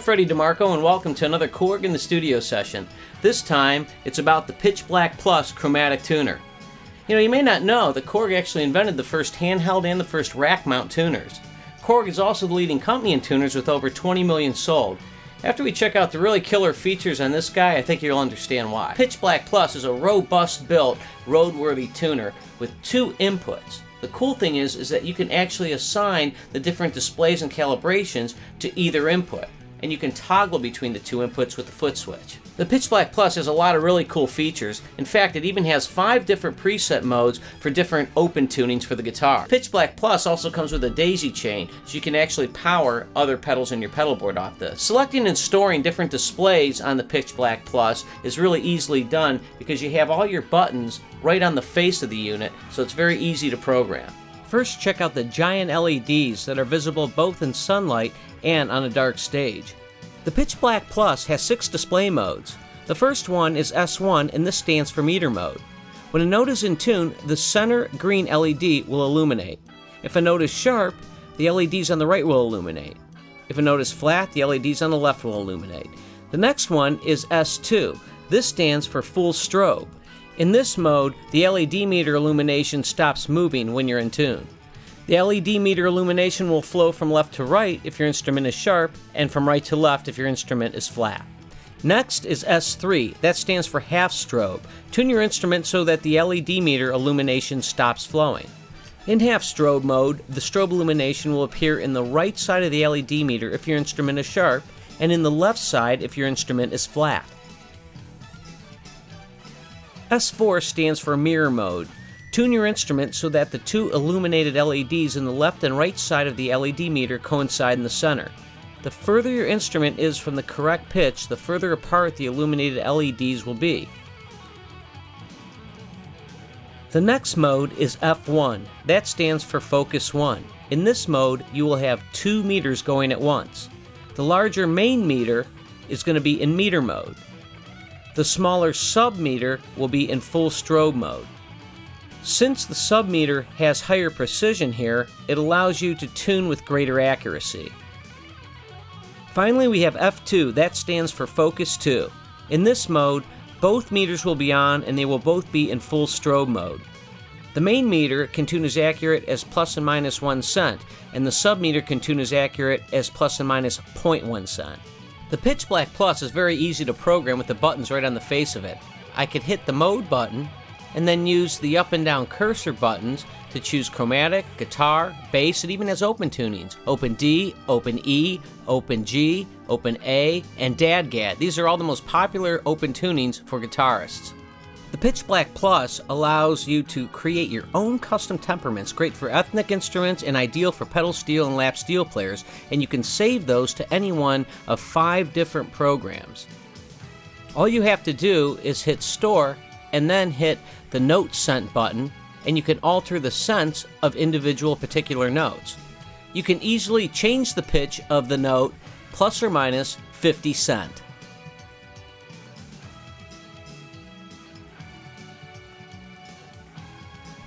Freddy DeMarco and welcome to another Korg in the Studio session. This time, it's about the Pitchblack Plus chromatic tuner. You may not know that Korg actually invented the first handheld and the first rack mount tuners. Korg is also the leading company in tuners with over 20 million sold. After we check out the really killer features on this guy, I think you'll understand why. Pitchblack Plus is a robust built, roadworthy tuner with two inputs. The cool thing is that you can actually assign the different displays and calibrations to either input, and you can toggle between the two inputs with the foot switch. The Pitchblack Plus has a lot of really cool features. In fact, it even has 5 different preset modes for different open tunings for the guitar. Pitchblack Plus also comes with a daisy chain, so you can actually power other pedals in your pedal board off this. Selecting and storing different displays on the Pitchblack Plus is really easily done because you have all your buttons right on the face of the unit, so it's very easy to program. First, check out the giant LEDs that are visible both in sunlight and on a dark stage. The Pitchblack Plus has 6 display modes. The first one is S1, and this stands for meter mode. When a note is in tune, the center green LED will illuminate. If a note is sharp, the LEDs on the right will illuminate. If a note is flat, the LEDs on the left will illuminate. The next one is S2. This stands for full strobe. In this mode, the LED meter illumination stops moving when you're in tune. The LED meter illumination will flow from left to right if your instrument is sharp, and from right to left if your instrument is flat. Next is S3. That stands for half strobe. Tune your instrument so that the LED meter illumination stops flowing. In half strobe mode, the strobe illumination will appear in the right side of the LED meter if your instrument is sharp, and in the left side if your instrument is flat. S4 stands for mirror mode. Tune your instrument so that the 2 illuminated LEDs in the left and right side of the LED meter coincide in the center. The further your instrument is from the correct pitch, the further apart the illuminated LEDs will be. The next mode is F1. That stands for Focus 1. In this mode, you will have 2 meters going at once. The larger main meter is going to be in meter mode. The smaller sub-meter will be in full strobe mode. Since the sub-meter has higher precision here, it allows you to tune with greater accuracy. Finally, we have F2. That stands for Focus 2. In this mode, both meters will be on and they will both be in full strobe mode. The main meter can tune as accurate as plus and minus 1 cent, and the sub-meter can tune as accurate as plus and minus 0.1 cent. The Pitchblack Plus is very easy to program with the buttons right on the face of it. I could hit the mode button and then use the up and down cursor buttons to choose chromatic, guitar, bass. It even has open tunings. Open D, open E, open G, open A, and DADGAD. These are all the most popular open tunings for guitarists. The Pitchblack Plus allows you to create your own custom temperaments, great for ethnic instruments and ideal for pedal steel and lap steel players, and you can save those to any one of 5 different programs. All you have to do is hit Store and then hit the Note Scent button, and you can alter the scents of individual particular notes. You can easily change the pitch of the note plus or minus 50 cent.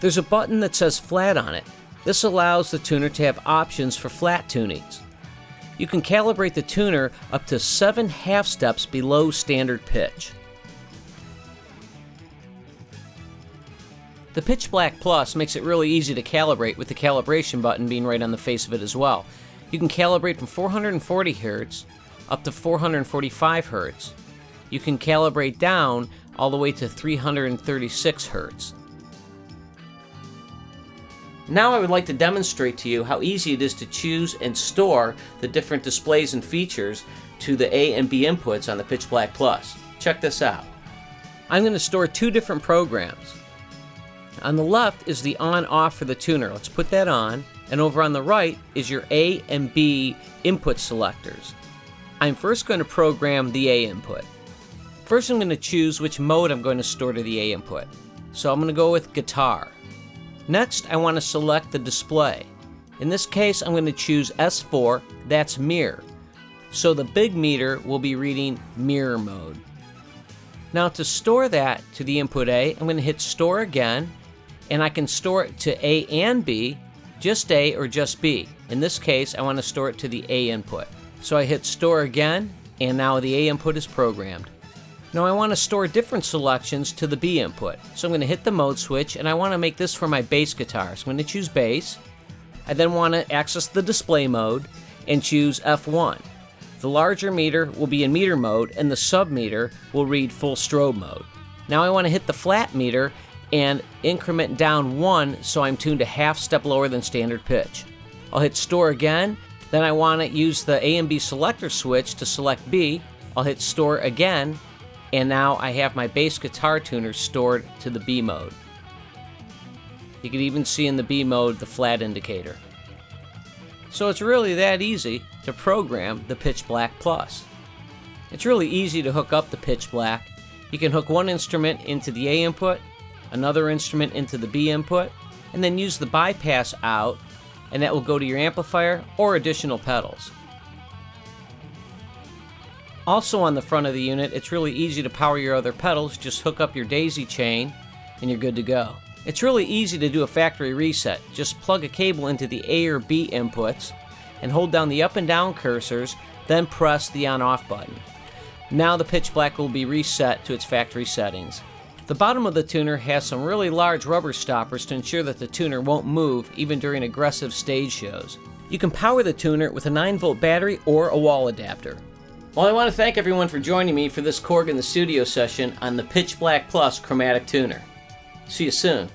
There's a button that says flat on it. This allows the tuner to have options for flat tunings. You can calibrate the tuner up to 7 half steps below standard pitch. The Pitchblack Plus makes it really easy to calibrate with the calibration button being right on the face of it as well. You can calibrate from 440 Hz up to 445 Hz. You can calibrate down all the way to 336 Hz. Now I would like to demonstrate to you how easy it is to choose and store the different displays and features to the A and B inputs on the Pitchblack Plus. Check this out. I'm going to store 2 different programs. On the left is the on-off for the tuner. Let's put that on. And over on the right is your A and B input selectors. I'm first going to program the A input. First I'm going to choose which mode I'm going to store to the A input. So I'm going to go with guitar. Next, I want to select the display. In this case, I'm going to choose S4, that's mirror. So the big meter will be reading mirror mode. Now to store that to the input A, I'm going to hit Store again, and I can store it to A and B, just A or just B. In this case, I want to store it to the A input. So I hit store again, and now the A input is programmed. Now I want to store different selections to the B input. So I'm going to hit the mode switch, and I want to make this for my bass guitar. So I'm going to choose bass. I then want to access the display mode and choose F1. The larger meter will be in meter mode, and the sub meter will read full strobe mode. Now I want to hit the flat meter and increment down 1 so I'm tuned a half step lower than standard pitch. I'll hit store again, then I want to use the A and B selector switch to select B. I'll hit store again, and now I have my bass guitar tuner stored to the B mode. You can even see in the B mode the flat indicator. So it's really that easy to program the Pitchblack Plus. It's really easy to hook up the Pitchblack. You can hook one instrument into the A input, another instrument into the B input, and then use the bypass out, and that will go to your amplifier or additional pedals. Also on the front of the unit, it's really easy to power your other pedals. Just hook up your daisy chain and you're good to go. It's really easy to do a factory reset. Just plug a cable into the A or B inputs and hold down the up and down cursors, then press the on-off button. Now the Pitchblack will be reset to its factory settings. The bottom of the tuner has some really large rubber stoppers to ensure that the tuner won't move even during aggressive stage shows. You can power the tuner with a 9-volt battery or a wall adapter. Well, I want to thank everyone for joining me for this Korg in the Studio session on the Pitchblack Plus Chromatic Tuner. See you soon.